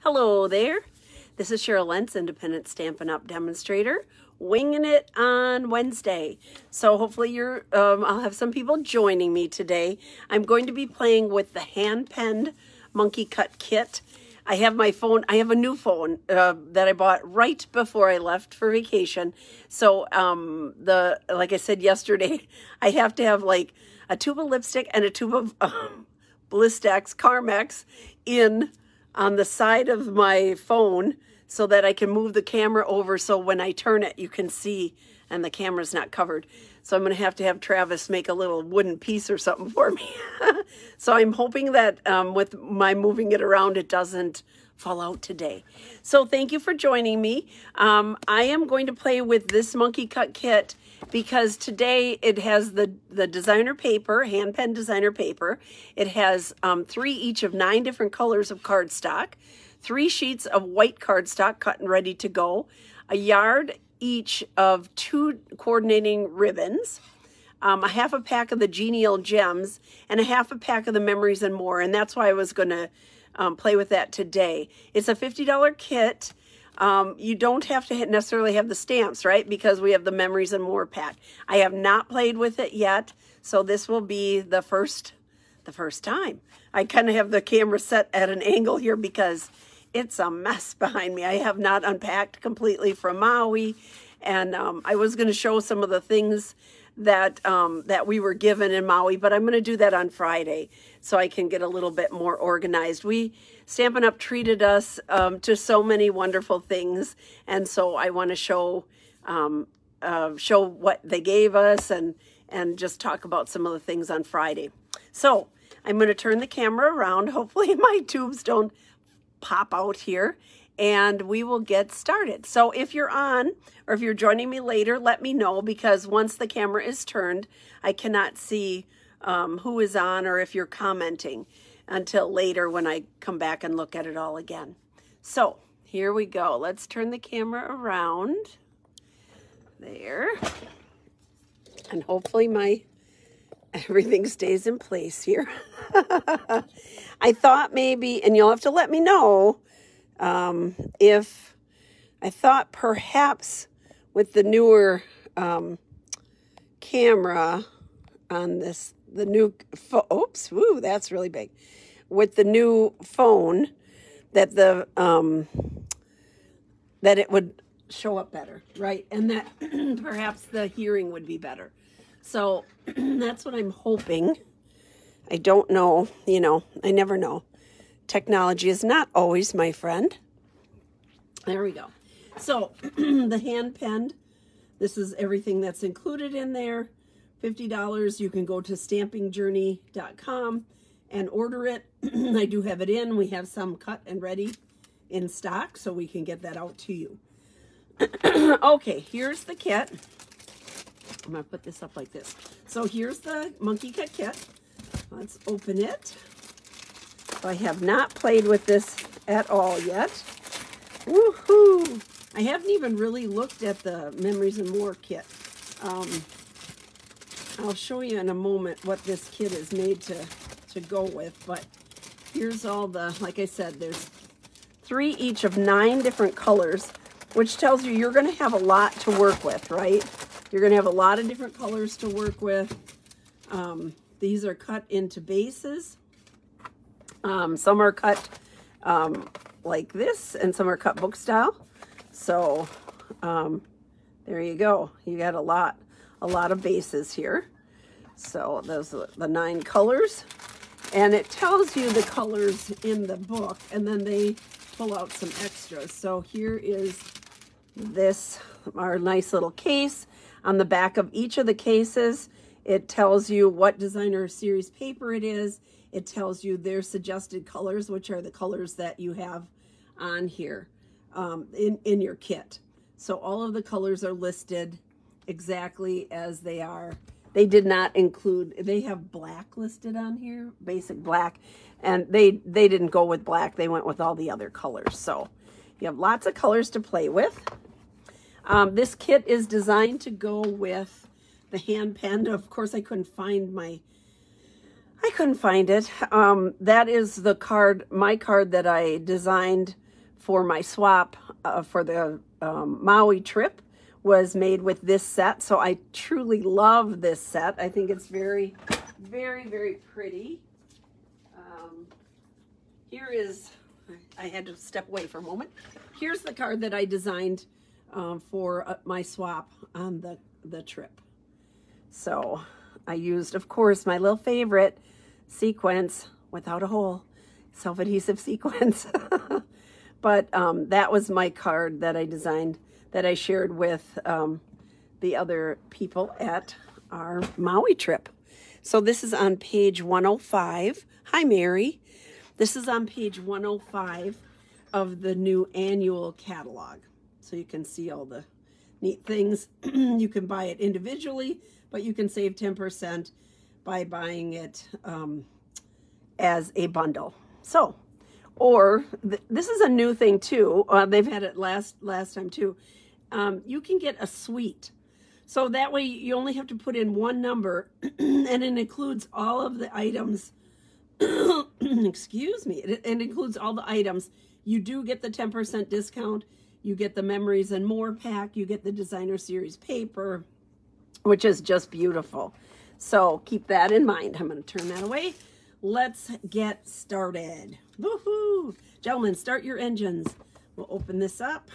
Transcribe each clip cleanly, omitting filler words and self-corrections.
Hello there. This is Cheryl Lentz, independent Stampin' Up! Demonstrator, winging it on Wednesday. So hopefully I'll have some people joining me today. I'm going to be playing with the hand-penned monkey cut kit. I have my phone, I have a new phone that I bought right before I left for vacation. So like I said yesterday, I have to have like a tube of lipstick and a tube of Blistex Carmex on the side of my phone so that I can move the camera over so when I turn it you can see and the camera's not covered. So I'm going to have Travis make a little wooden piece or something for me. So I'm hoping that with my moving it around it doesn't fall out today. So thank you for joining me. I am going to play with this monkey cut kit because today it has the designer paper, hand pen designer paper. It has 3 each of 9 different colors of cardstock, 3 sheets of white cardstock cut and ready to go, a yard each of 2 coordinating ribbons, a half a pack of the Genial Gems, and a half a pack of the Memories and More. And that's why I was going to play with that today. It's a $50 kit. You don't have to necessarily have the stamps, right? Because we have the Memories and More pack. I have not played with it yet, so this will be the first time. I kind of have the camera set at an angle here because it's a mess behind me. I have not unpacked completely from Maui, and I was going to show some of the things that that we were given in Maui, but I'm going to do that on Friday so I can get a little bit more organized. Stampin' Up! Treated us to so many wonderful things, and so I want to show what they gave us and just talk about some of the things on Friday. So I'm going to turn the camera around. Hopefully my tubes don't pop out here, and we will get started. So if you're on, or if you're joining me later, let me know, because once the camera is turned, I cannot see who is on or if you're commenting until later when I come back and look at it all again. So here we go. Let's turn the camera around there, and hopefully everything stays in place here. I thought maybe, and you'll have to let me know if I thought perhaps with the newer camera on this, the new, oops, woo, that's really big. With the new phone, that that it would show up better, right? And that perhaps the hearing would be better. So that's what I'm hoping. I don't know, you know, I never know. Technology is not always my friend. There we go. So the hand penned, this is everything that's included in there. $50. You can go to stampingjourney.com and order it. I do have it in. We have some cut and ready in stock, so we can get that out to you. Okay, here's the kit. I'm going to put this up like this. So here's the monkey cut kit. Let's open it. So I have not played with this at all yet. Woohoo! I haven't even really looked at the Memories and More kit. I'll show you in a moment what this kit is made to go with, but here's all the, like I said, there's 3 each of 9 different colors, which tells you you're going to have a lot to work with, right? You're going to have a lot of different colors to work with. These are cut into bases. Some are cut like this, and some are cut book style. So there you go. You got a lot of bases here. So those are the 9 colors, and it tells you the colors in the book, and then they pull out some extras. So here is this, our nice little case. On the back of each of the cases, it tells you what designer series paper it is. It tells you their suggested colors, which are the colors that you have on here in your kit. So all of the colors are listed exactly as they are. They did not include, they have black listed on here, basic black, and they didn't go with black. They went with all the other colors. So you have lots of colors to play with. This kit is designed to go with the hand pen. Of course, I couldn't find it. That is the card, my card that I designed for my swap for the Maui trip was made with this set. So I truly love this set. I think it's very, very, very pretty. Here is, I had to step away for a moment. Here's the card that I designed for my swap on the trip. So I used, of course, my little favorite sequence without a hole, self-adhesive sequence. But that was my card that I designed, that I shared with the other people at our Maui trip. So this is on page 105. Hi, Mary. This is on page 105 of the new annual catalog. So you can see all the neat things. You can buy it individually, but you can save 10% by buying it as a bundle. So, or this is a new thing too. They've had it last time too. You can get a suite. So that way you only have to put in one number and it includes all of the items. Excuse me. It includes all the items. You do get the 10% discount. You get the Memories and More pack. You get the Designer Series paper, which is just beautiful. So keep that in mind. I'm going to turn that away. Let's get started. Woohoo! Gentlemen, start your engines. We'll open this up.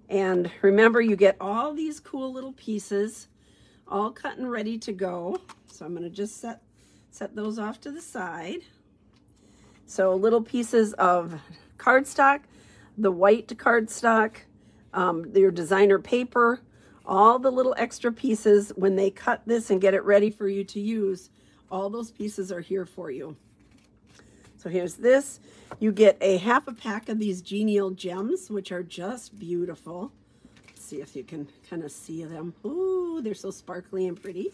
And remember, you get all these cool little pieces all cut and ready to go. So I'm going to just set those off to the side. So little pieces of cardstock, the white cardstock, your designer paper, all the little extra pieces. When they cut this and get it ready for you to use, all those pieces are here for you. So here's this. You get a half a pack of these genial gems, which are just beautiful. Let's see if you can kind of see them. Ooh, they're so sparkly and pretty.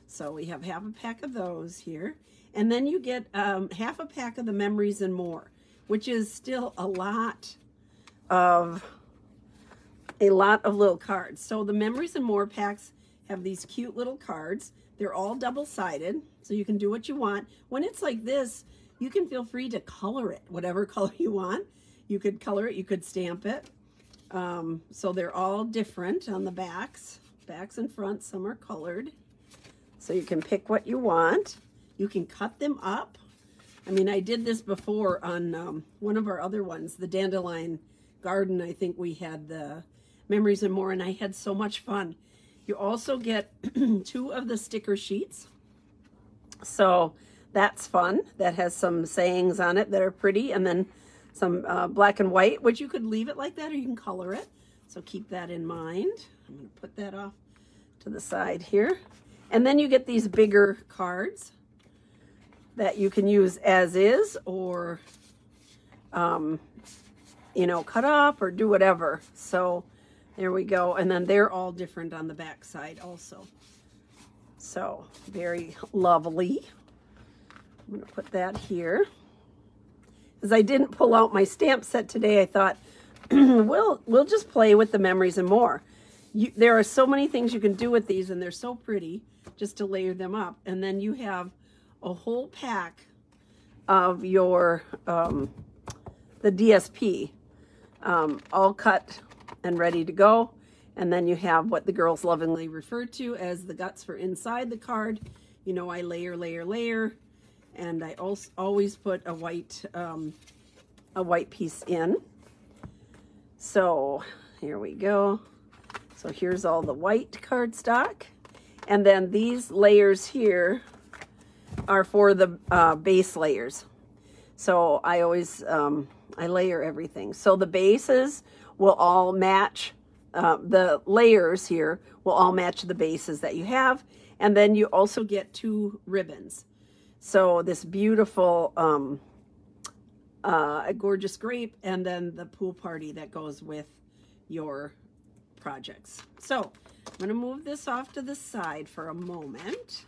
So we have half a pack of those here. And then you get half a pack of the Memories and More, which is still a lot of little cards. So the Memories and More packs have these cute little cards. They're all double-sided, so you can do what you want. When it's like this, you can feel free to color it, whatever color you want. You could color it, you could stamp it. So they're all different on the backs and fronts. Some are colored. So you can pick what you want. You can cut them up. I mean, I did this before on one of our other ones, the Dandelion Garden. I think we had the Memories and More, and I had so much fun. You also get 2 of the sticker sheets. So that's fun. That has some sayings on it that are pretty, and then some black and white, which you could leave it like that or you can color it. So keep that in mind. I'm going to put that off to the side here. And then you get these bigger cards that you can use as is, or, you know, cut up or do whatever. So there we go. And then they're all different on the back side also. So very lovely. I'm going to put that here. As I didn't pull out my stamp set today, I thought, we'll just play with the Memories and More. There are so many things you can do with these, and they're so pretty just to layer them up. And then you have a whole pack of your, the DSP, all cut and ready to go. And then you have what the girls lovingly refer to as the guts for inside the card. You know, I layer, layer, layer. And I also always put a white piece in. So here we go. So here's all the white cardstock. And then these layers here are for the base layers. So I always, I layer everything. So the bases will all match, the layers here will all match the bases that you have. And then you also get 2 ribbons. So this beautiful, a gorgeous grape, and then the pool party that goes with your projects. So I'm going to move this off to the side for a moment,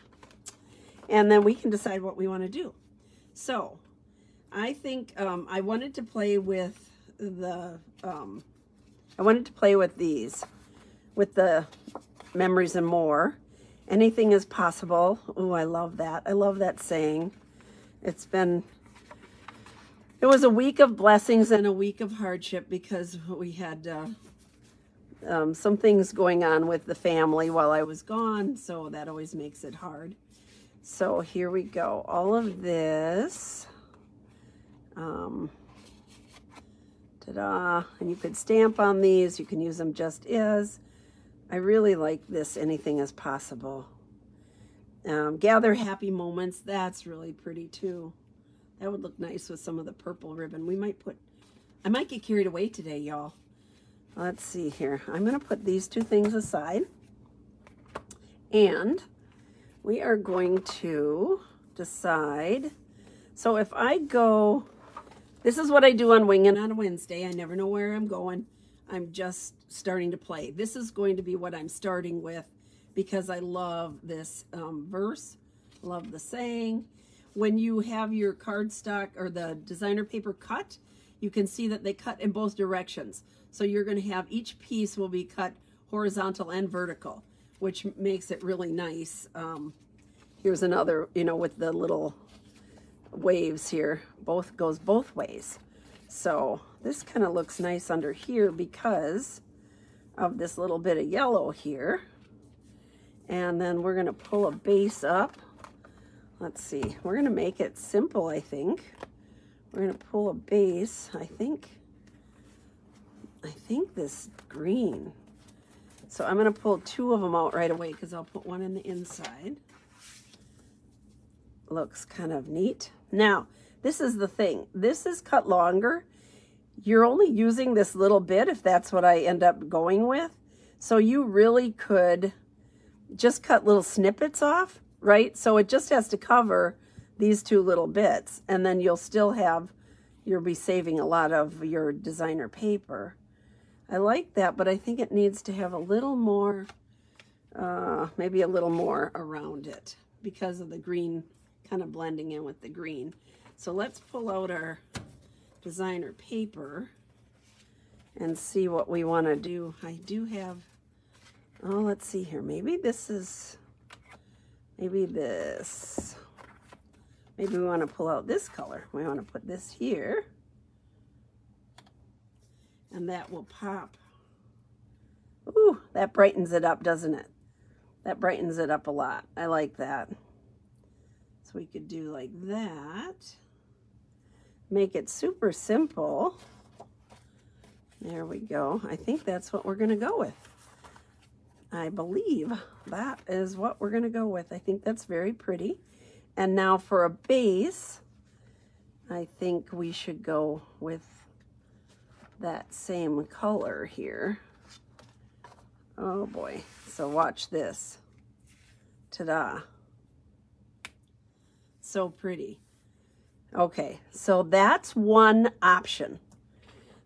and then we can decide what we want to do. So I think I wanted to play with the, these, with the Memories and More. Anything is possible. Oh, I love that. I love that saying. It's been It was a week of blessings and a week of hardship because we had some things going on with the family while I was gone, so that always makes it hard. So here we go. All of this. Ta-da. And you could stamp on these. You can use them just as. I really like this Anything is Possible. Gather Happy Moments. That's really pretty too. That would look nice with some of the purple ribbon. I might get carried away today, y'all. Let's see here. I'm going to put these two things aside. And we are going to decide. So if I go, this is what I do on Wingin on a Wednesday. I never know where I'm going. I'm just starting to play. This is going to be what I'm starting with because I love this verse. Love the saying. When you have your cardstock or the designer paper cut, you can see that they cut in both directions. So you're going to have each piece will be cut horizontal and vertical, which makes it really nice. Here's another, you know, with the little waves here. Both goes both ways. So this kind of looks nice under here because of this little bit of yellow here. And then we're going to pull a base up. Let's see, we're going to make it simple, I think. We're going to pull a base, I think this green. So I'm going to pull two of them out right away because I'll put one in the inside. Looks kind of neat. Now, this is the thing. This is cut longer. You're only using this little bit if that's what I end up going with. So you really could just cut little snippets off. Right? So it just has to cover these two little bits and then you'll be saving a lot of your designer paper. I like that, but I think it needs to have a little more, maybe a little more around it because of the green kind of blending in with the green. So let's pull out our designer paper and see what we want to do. I do have, oh, let's see here. Maybe this. Maybe we want to pull out this color. We want to put this here. And that will pop. Ooh, that brightens it up, doesn't it? That brightens it up a lot. I like that. So we could do like that. Make it super simple. There we go. I think that's what we're going to go with. I believe that is what we're going to go with. I think that's very pretty. And now for a base, I think we should go with that same color here. Oh boy. So watch this. Ta-da. So pretty. Okay, so that's one option.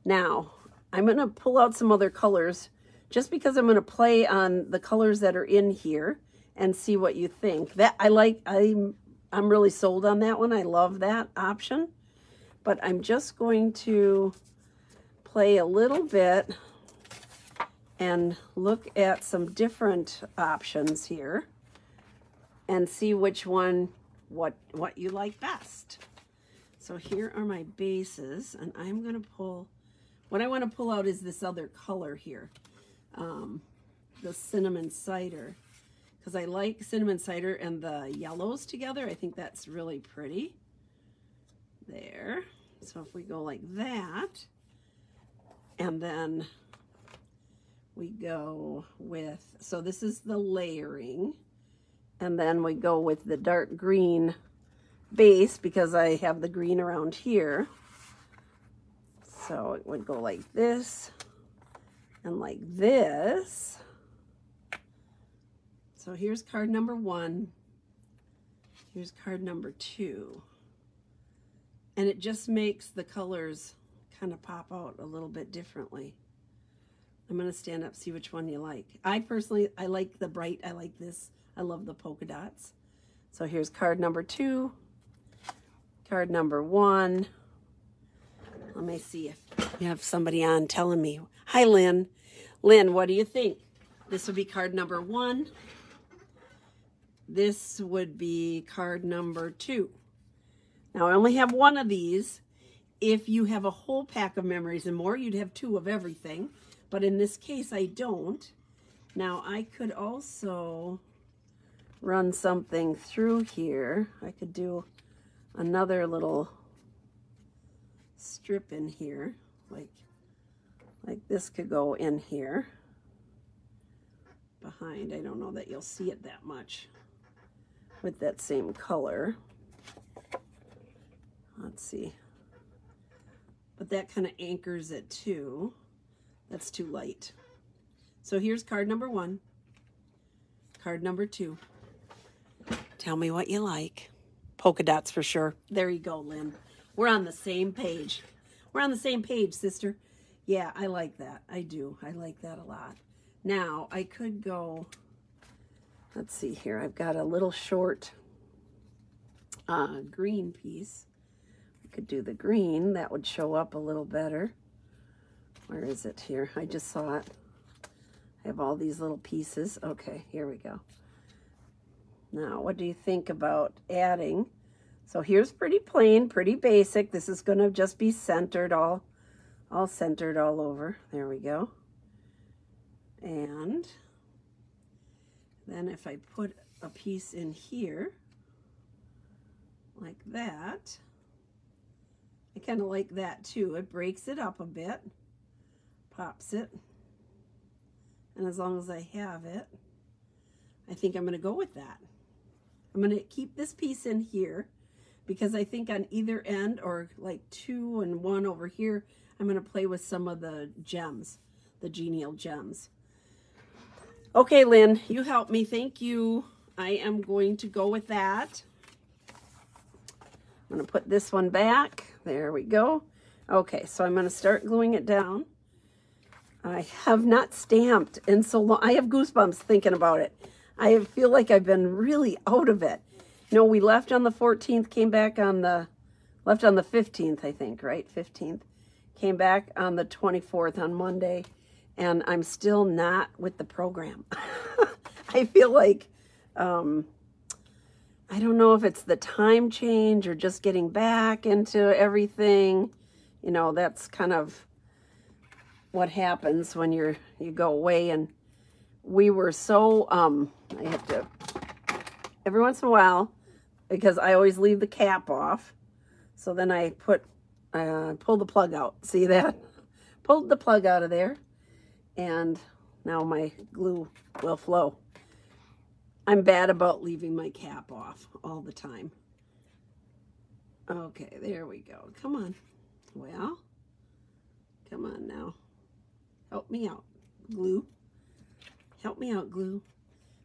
Now, I'm going to pull out some other colors just because I'm going to play on the colors that are in here and see what you think. That I'm really sold on that one. I love that option. But I'm just going to play a little bit and look at some different options here and see which one, what you like best. So here are my bases, and I'm going to pull, what I want to pull out is this other color here. The cinnamon cider, because I like cinnamon cider and the yellows together. I think that's really pretty. There. So if we go like that, and then we go with, so this is the layering, and then we go with the dark green base because I have the green around here. So it would go like this. And like this. So here's card number 1. Here's card number 2. And it just makes the colors kind of pop out a little bit differently. I'm going to stand up, see which one you like. I like the bright. I like this. I love the polka dots. So here's card number 2. Card number 1. Let me see if you have somebody on telling me. Hi, Lynn. Lynn, what do you think? This would be card number 1. This would be card number 2. Now, I only have one of these. if you have a whole pack of memories and more, you'd have 2 of everything. But in this case, I don't. Now, I could also run something through here. I could do another little strip in here, like this could go in here behind. I don't know that you'll see it that much with that same color. Let's see. But that kind of anchors it too. That's too light. So here's card number 1. Card number 2. Tell me what you like. Polka dots for sure. There you go, Lynn. We're on the same page. We're on the same page, sister. Yeah, I like that. I do. I like that a lot. Now, I could go, let's see here. I've got a little short green piece. I could do the green. That would show up a little better. Where is it here? I just saw it. I have all these little pieces. Okay, here we go. Now, what do you think about adding? So here's pretty plain, pretty basic. This is going to just be centered, all centered all over. There we go. And then if I put a piece in here, like that, I kind of like that too. It breaks it up a bit, pops it, and as long as I have it, I think I'm going to go with that. I'm going to keep this piece in here because I think on either end, or like 2 and 1 over here, I'm going to play with some of the gems, the genial gems. Okay, Lynn, you helped me. Thank you. I am going to go with that. I'm going to put this one back. There we go. Okay, so I'm going to start gluing it down. I have not stamped in so long. I have goosebumps thinking about it. I feel like I've been really out of it. You know, we left on the 14th, came back on the, left on the 15th, I think, right? 15th. Came back on the 24th on Monday, and I'm still not with the program. I feel like, I don't know if it's the time change or just getting back into everything. You know, that's kind of what happens when you go away. And we were so, I have to, every once in a while, because I always leave the cap off. So then I pull the plug out. See that? Pulled the plug out of there. And now my glue will flow. I'm bad about leaving my cap off all the time. Okay, there we go. Come on. Well, come on now. Help me out, glue. Help me out, glue.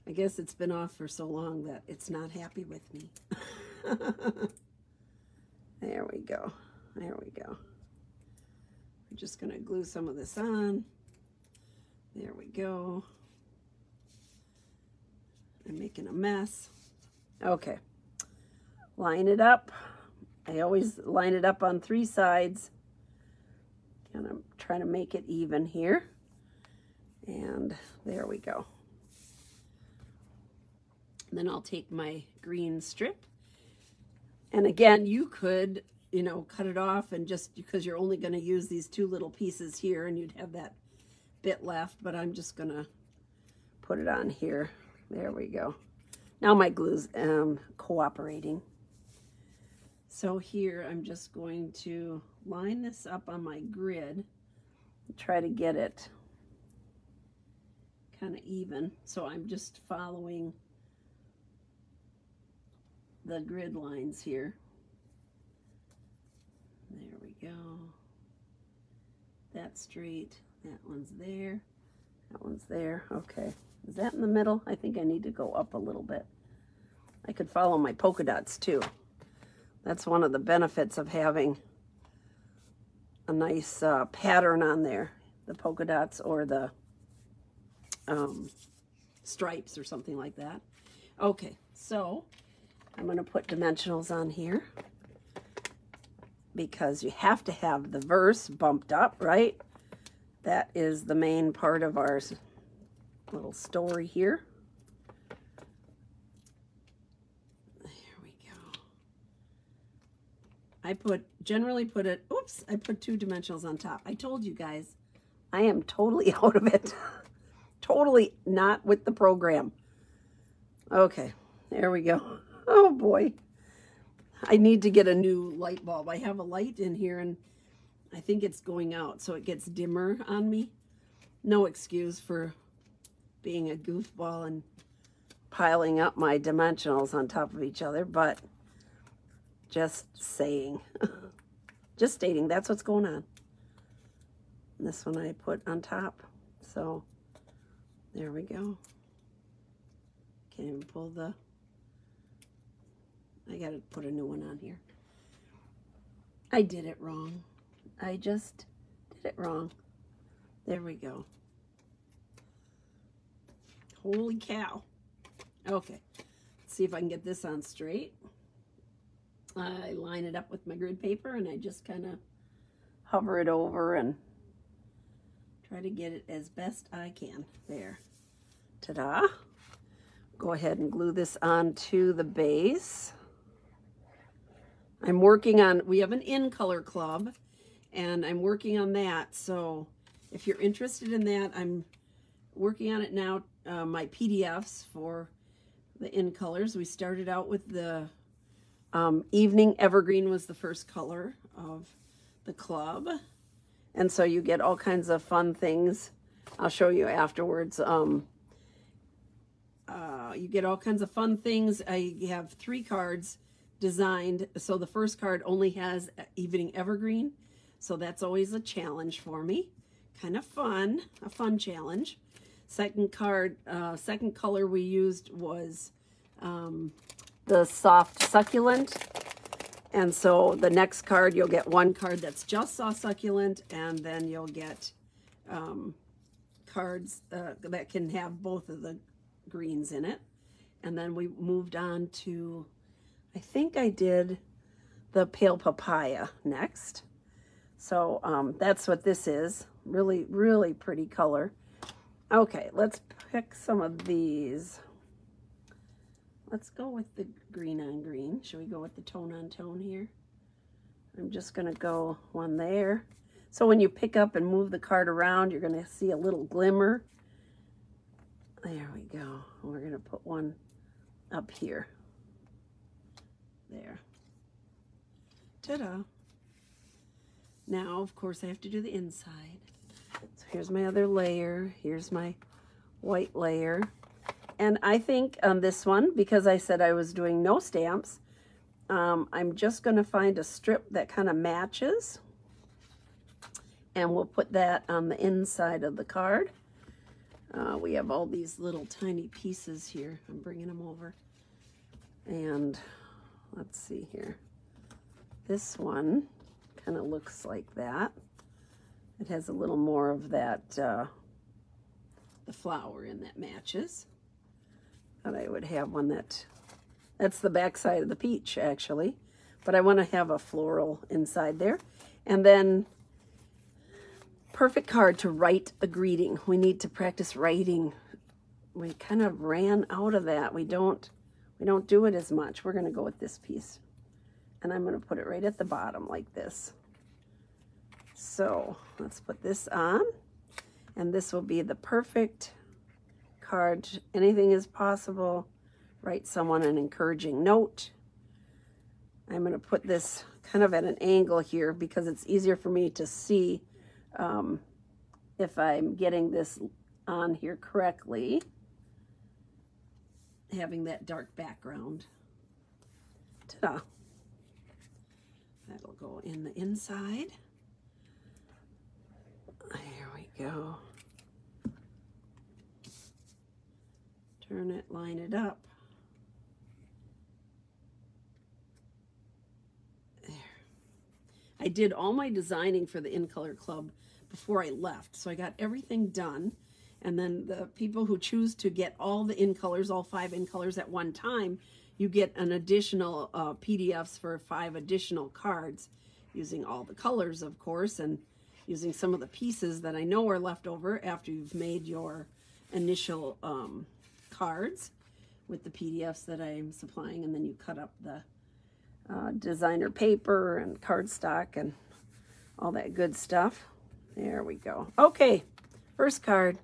I guess it's been off for so long that it's not happy with me. There we go. There we go. We're just going to glue some of this on. There we go. I'm making a mess. Okay. Line it up. I always line it up on 3 sides. And I'm trying to make it even here. And there we go. And then I'll take my green strip. And again, you could, you know, cut it off and just, because you're only going to use these 2 little pieces here and you'd have that bit left, but I'm just going to put it on here. There we go. Now my glue's cooperating. So here I'm just going to line this up on my grid and try to get it kind of even. So I'm just following the grid lines here. There we go. That's straight. That one's there. That one's there. Okay. Is that in the middle? I think I need to go up a little bit. I could follow my polka dots too. That's one of the benefits of having a nice pattern on there. The polka dots or the stripes or something like that. Okay, so I'm going to put dimensionals on here because you have to have the verse bumped up, right? That is the main part of our little story here. There we go. I generally put it, oops, I put 2 dimensionals on top. I told you guys, I am totally out of it. Totally not with the program. Okay, there we go. Oh boy. I need to get a new light bulb. I have a light in here and I think it's going out, so it gets dimmer on me. No excuse for being a goofball and piling up my dimensionals on top of each other, but just saying. Just stating that's what's going on. And this one I put on top. So there we go. Can't even pull the... I gotta put a new one on here. I did it wrong. I just did it wrong. There we go. Holy cow. Okay, let's see if I can get this on straight. I line it up with my grid paper and I just kind of hover it over and try to get it as best I can. There. Ta-da. Go ahead and glue this onto the base. I'm working on, we have an in color club and I'm working on that. So if you're interested in that, I'm working on it now. My PDFs for the in colors. We started out with the Evening Evergreen was the first color of the club. And so you get all kinds of fun things. I'll show you afterwards. You get all kinds of fun things. I have 3 cards designed. So the first card only has Evening Evergreen. So that's always a challenge for me. Kind of fun, a fun challenge. Second card, second color we used was the Soft Succulent. And so the next card, you'll get 1 card that's just Soft Succulent, and then you'll get cards that can have both of the greens in it. And then we moved on to, I think I did the Pale Papaya next. So that's what this is. Really, really pretty color. Okay, let's pick some of these. Let's go with the green on green. Should we go with the tone on tone here? I'm just gonna go one there. So when you pick up and move the card around, you're gonna see a little glimmer. There we go. We're gonna put one up here. There. Ta-da. Now, of course, I have to do the inside. So here's my other layer. Here's my white layer. And I think on this one, because I said I was doing no stamps, I'm just going to find a strip that kind of matches. And we'll put that on the inside of the card. We have all these little tiny pieces here. I'm bringing them over. And let's see here. This one kind of looks like that. It has a little more of that, the flower in that matches. And I would have one that's the back side of the peach, actually. But I want to have a floral inside there. And then, perfect card to write a greeting. We need to practice writing. We kind of ran out of that. We don't do it as much. We're going to go with this piece. And I'm going to put it right at the bottom like this. So let's put this on. And this will be the perfect card. Anything is possible. Write someone an encouraging note. I'm going to put this kind of at an angle here because it's easier for me to see if I'm getting this on here correctly. Having that dark background. Ta-da. That'll go in the inside. There we go. Turn it, line it up. There. I did all my designing for the In Color Club before I left, so I got everything done. And then the people who choose to get all the in colors, all 5 in colors at one time, you get an additional PDFs for 5 additional cards using all the colors, of course, and using some of the pieces that I know are left over after you've made your initial cards with the PDFs that I'm supplying, and then you cut up the designer paper and cardstock and all that good stuff. There we go. Okay, first card.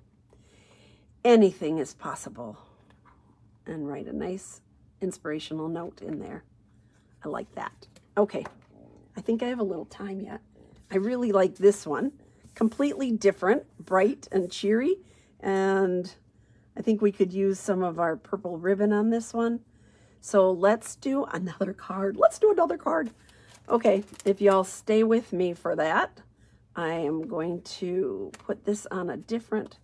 Anything is possible. And write a nice inspirational note in there. I like that. Okay, I think I have a little time yet. I really like this one. Completely different, bright and cheery. And I think we could use some of our purple ribbon on this one. So let's do another card. Let's do another card. Okay, if y'all stay with me for that, I am going to put this on a different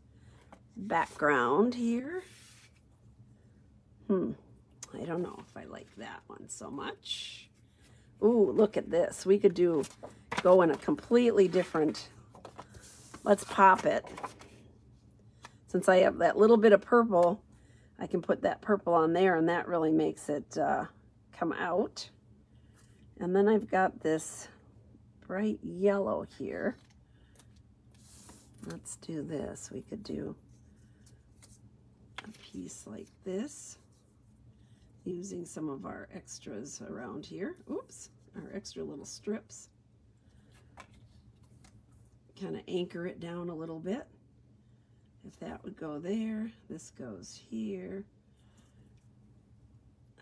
background here. I don't know if I like that one so much. Ooh, look at this. We could go in a completely different, let's pop it. Since I have that little bit of purple, I can put that purple on there and that really makes it come out. And then I've got this bright yellow here. Let's do this. We could do a piece like this using some of our extras around here. Oops, our extra little strips. Kind of anchor it down a little bit. If that would go there, this goes here.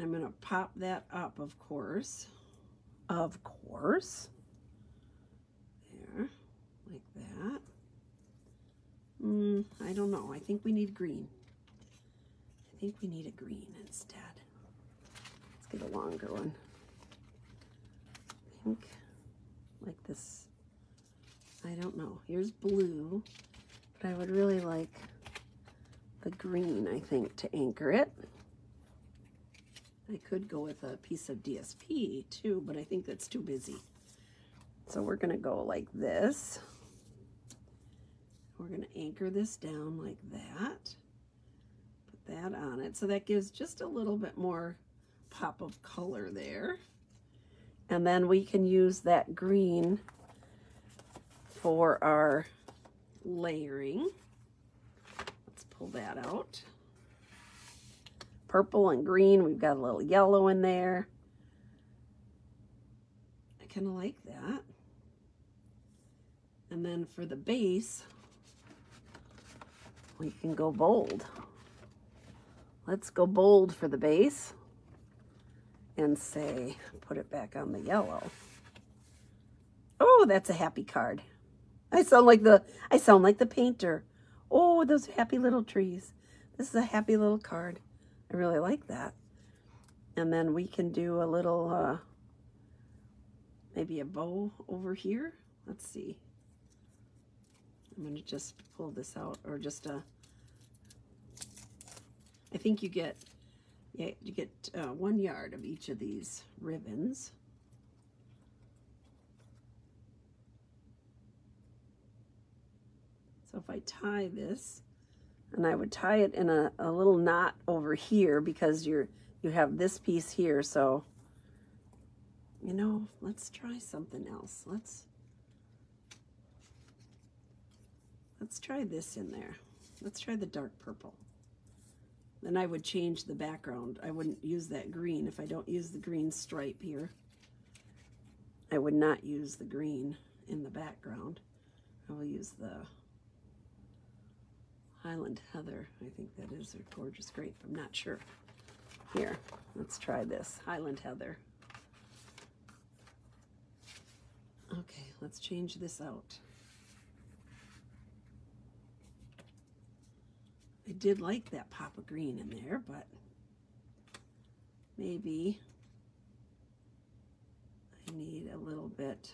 I'm going to pop that up, of course. Of course. There, like that. I don't know. I think we need green. I think we need a green instead. Let's get a longer one. I think like this. I don't know. Here's blue, but I would really like the green, I think, to anchor it. I could go with a piece of DSP too, but I think that's too busy. So we're going to go like this. We're going to anchor this down like that. Put that on it. So that gives just a little bit more pop of color there. And then we can use that green for our layering. Let's pull that out. Purple and green, we've got a little yellow in there. I kind of like that. And then for the base, we can go bold. Let's go bold for the base and say, put it back on the yellow. Oh, that's a happy card. I sound like the painter. Oh, those happy little trees. This is a happy little card. I really like that. And then we can do a little, maybe a bow over here. Let's see. I'm going to just pull this out, or just I think you get 1 yard of each of these ribbons. So if I tie this, and I would tie it in a little knot over here because you have this piece here. So, you know, let's try something else. Let's try this in there. Let's try the dark purple. Then I would change the background. I wouldn't use that green. If I don't use the green stripe here, I would not use the green in the background. I will use the Highland Heather. I think that is a gorgeous grape. I'm not sure. Here, let's try this. Highland Heather. Okay, let's change this out. I did like that pop of green in there, but maybe I need a little bit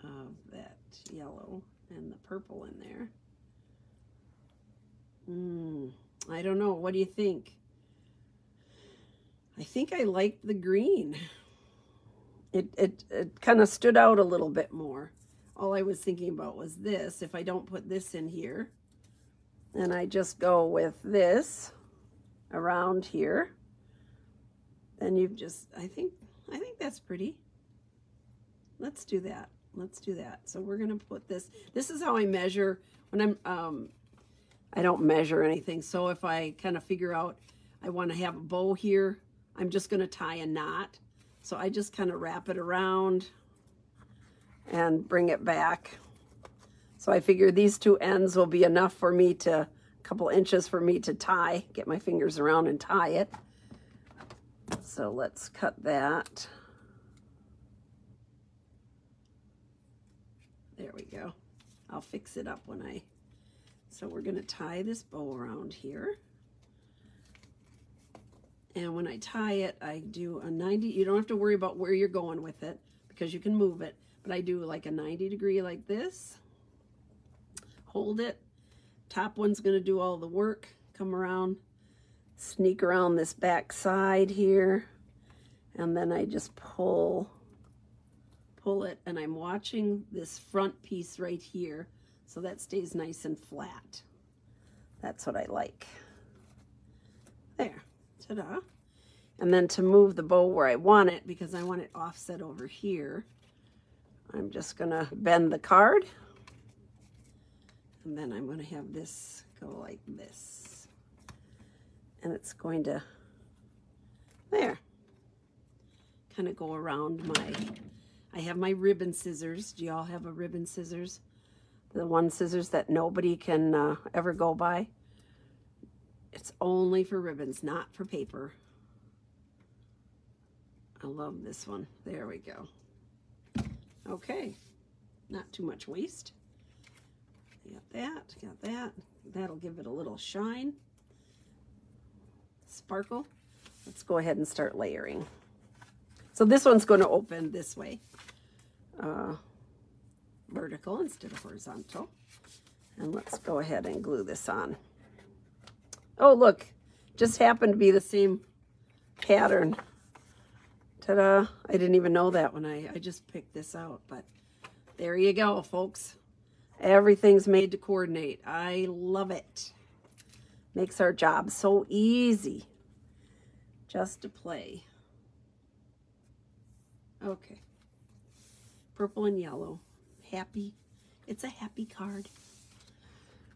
of that yellow and the purple in there. I don't know. What do you think? I think I liked the green. It kind of stood out a little bit more. All I was thinking about was this. If I don't put this in here, and I just go with this around here, then you've just, I think that's pretty. Let's do that. Let's do that. So we're going to put this. This is how I measure when I don't measure anything. So if I kind of figure out I want to have a bow here, I'm just going to tie a knot. So I just kind of wrap it around and bring it back. So I figure these two ends will be enough for me to, a couple inches for me to tie, get my fingers around and tie it. So let's cut that. There we go. I'll fix it up when so we're going to tie this bow around here. And when I tie it, I do a 90, you don't have to worry about where you're going with it because you can move it, but I do like a 90 degree like this. Hold it. Top one's going to do all the work. Come around, sneak around this back side here, and then I just pull it, and I'm watching this front piece right here so that stays nice and flat. That's what I like. There. Ta-da. And then to move the bow where I want it, because I want it offset over here, I'm just going to bend the card. And then I'm going to have this go like this. And it's going to, there, kind of go around I have my ribbon scissors. Do y'all have a ribbon scissors? The one scissors that nobody can ever go by. It's only for ribbons, not for paper. I love this one. There we go. Okay, not too much waste. Got that, got that. That'll give it a little shine, sparkle. Let's go ahead and start layering. So this one's going to open this way, vertical instead of horizontal. And let's go ahead and glue this on. Oh, look, just happened to be the same pattern. Ta-da. I didn't even know that when I just picked this out, but there you go, folks. Everything's made to coordinate. I love it. Makes our job so easy just to play. Okay. Purple and yellow. Happy. It's a happy card.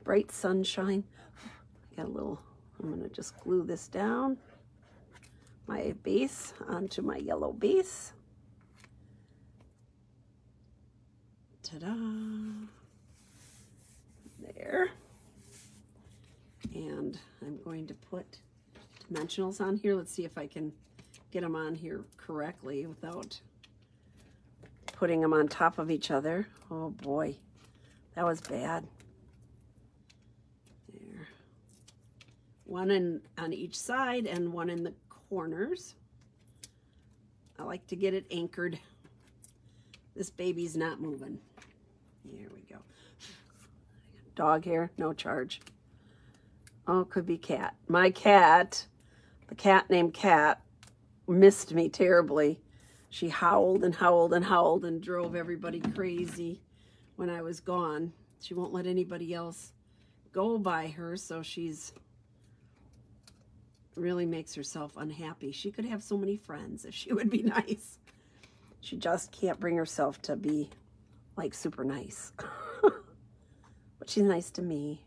Bright sunshine. Got a little, I'm going to just glue this down. My base onto my yellow base. Ta-da. There. And I'm going to put dimensionals on here. Let's see if I can get them on here correctly without putting them on top of each other. Oh boy, that was bad. There. One on each side and one in the corners. I like to get it anchored. This baby's not moving. Here we go. Dog hair, no charge. Oh, could be cat. My cat, the cat named Cat, missed me terribly. She howled and howled and howled and drove everybody crazy when I was gone. She won't let anybody else go by her, so she's really makes herself unhappy. She could have so many friends if she would be nice. She just can't bring herself to be like super nice. But she's nice to me.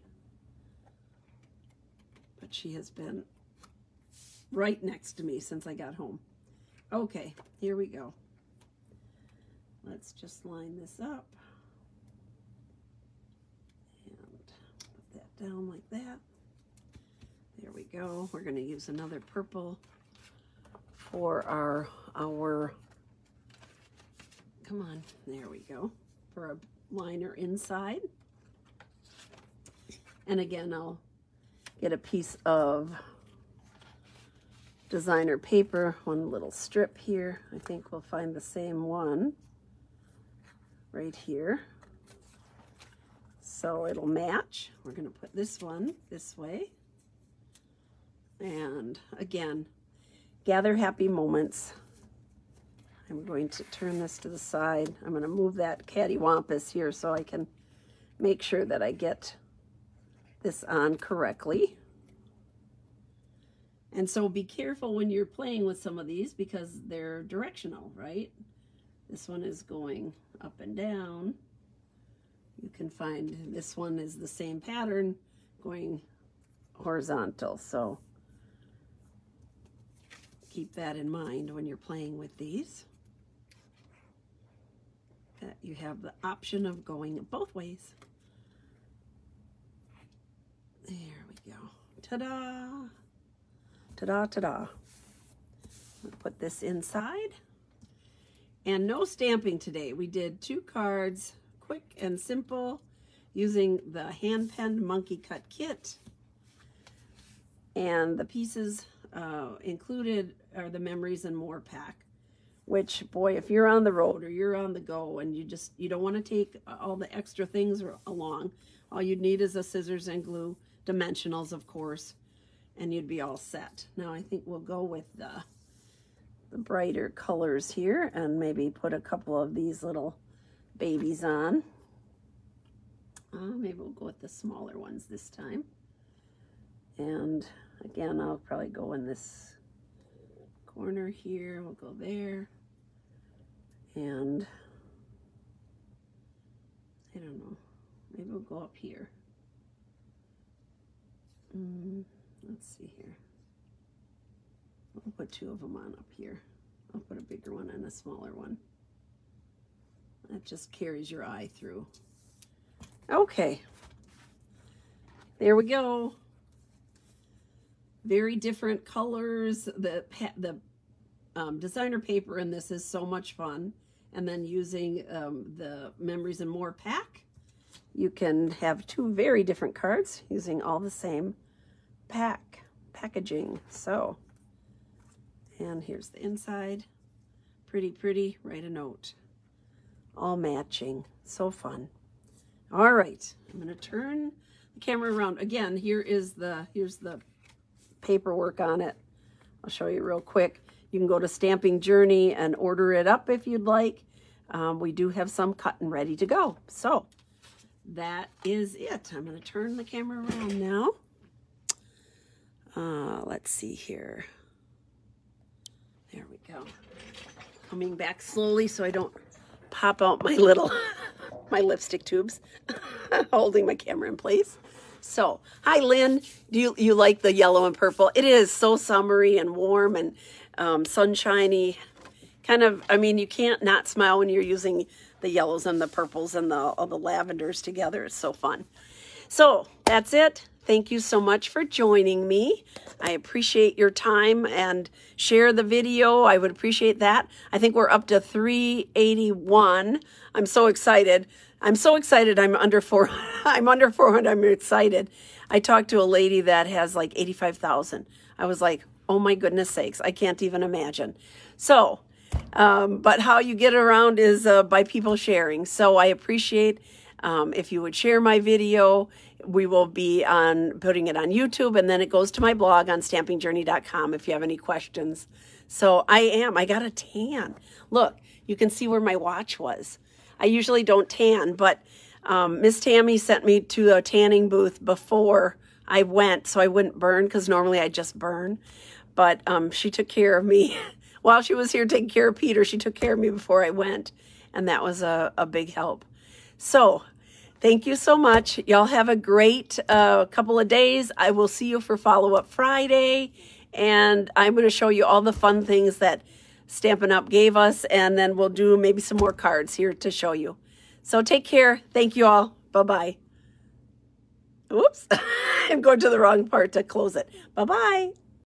But she has been right next to me since I got home. Okay, here we go. Let's just line this up. And put that down like that. There we go. We're going to use another purple for our come on, there we go, for a liner inside. And again, I'll get a piece of designer paper, one little strip here. I think we'll find the same one right here. So it'll match. We're going to put this one this way. And again, gather happy moments. I'm going to turn this to the side. I'm going to move that cattywampus here so I can make sure that I get this on correctly. And so be careful when you're playing with some of these because they're directional, right? This one is going up and down. You can find this one is the same pattern going horizontal. So keep that in mind when you're playing with these. That you have the option of going both ways. There we go. Ta-da! Ta-da, ta-da. We'll put this inside. And no stamping today. We did 2 cards, quick and simple, using the hand-penned monkey cut kit. And the pieces included are the Memories and More pack, which, boy, if you're on the road or you're on the go and you don't want to take all the extra things along, all you'd need is a scissors and glue, dimensionals, of course, and you'd be all set. Now I think we'll go with the brighter colors here and maybe put a couple of these little babies on. Maybe we'll go with the smaller ones this time. And again, I'll probably go in this corner here. We'll go there. And I don't know, maybe we'll go up here. Let's see here. I'll put 2 of them on up here. I'll put a bigger one and a smaller one. That just carries your eye through. Okay. There we go. Very different colors. The designer paper in this is so much fun. And then using the Memories and More pack, you can have 2 very different cards using all the same packaging. So, and here's the inside. Pretty, pretty. Write a note. All matching. So fun. All right. I'm going to turn the camera around. Again, here's the paperwork on it. I'll show you real quick. You can go to Stamping Journey and order it up if you'd like. We do have some cut and ready to go. So that is it. I'm going to turn the camera around now. Let's see here. There we go. Coming back slowly so I don't pop out my little, my lipstick tubes, holding my camera in place. So, hi Lynn, do you like the yellow and purple? It is so summery and warm and sunshiny. Kind of, I mean, you can't not smile when you're using the yellows and the purples and all the lavenders together. It's so fun. So, that's it. Thank you so much for joining me. I appreciate your time, and share the video. I would appreciate that. I think we're up to 381. I'm so excited. I'm so excited. I'm under 400. I'm under 400. I'm excited. I talked to a lady that has like 85,000. I was like, oh my goodness sakes, I can't even imagine. So, but how you get around is by people sharing. So I appreciate if you would share my video. We will be putting it on YouTube, and then it goes to my blog on stampingjourney.com if you have any questions. So I got a tan. Look, you can see where my watch was. I usually don't tan, but Miss Tammy sent me to a tanning booth before I went so I wouldn't burn, because normally I just burn. But she took care of me. While she was here taking care of Peter, she took care of me before I went, and that was a big help. So thank you so much. Y'all have a great couple of days. I will see you for Follow-Up Friday, and I'm going to show you all the fun things that Stampin' Up! Gave us, and then we'll do maybe some more cards here to show you. So take care. Thank you all. Bye-bye. Oops, I'm going to the wrong part to close it. Bye-bye.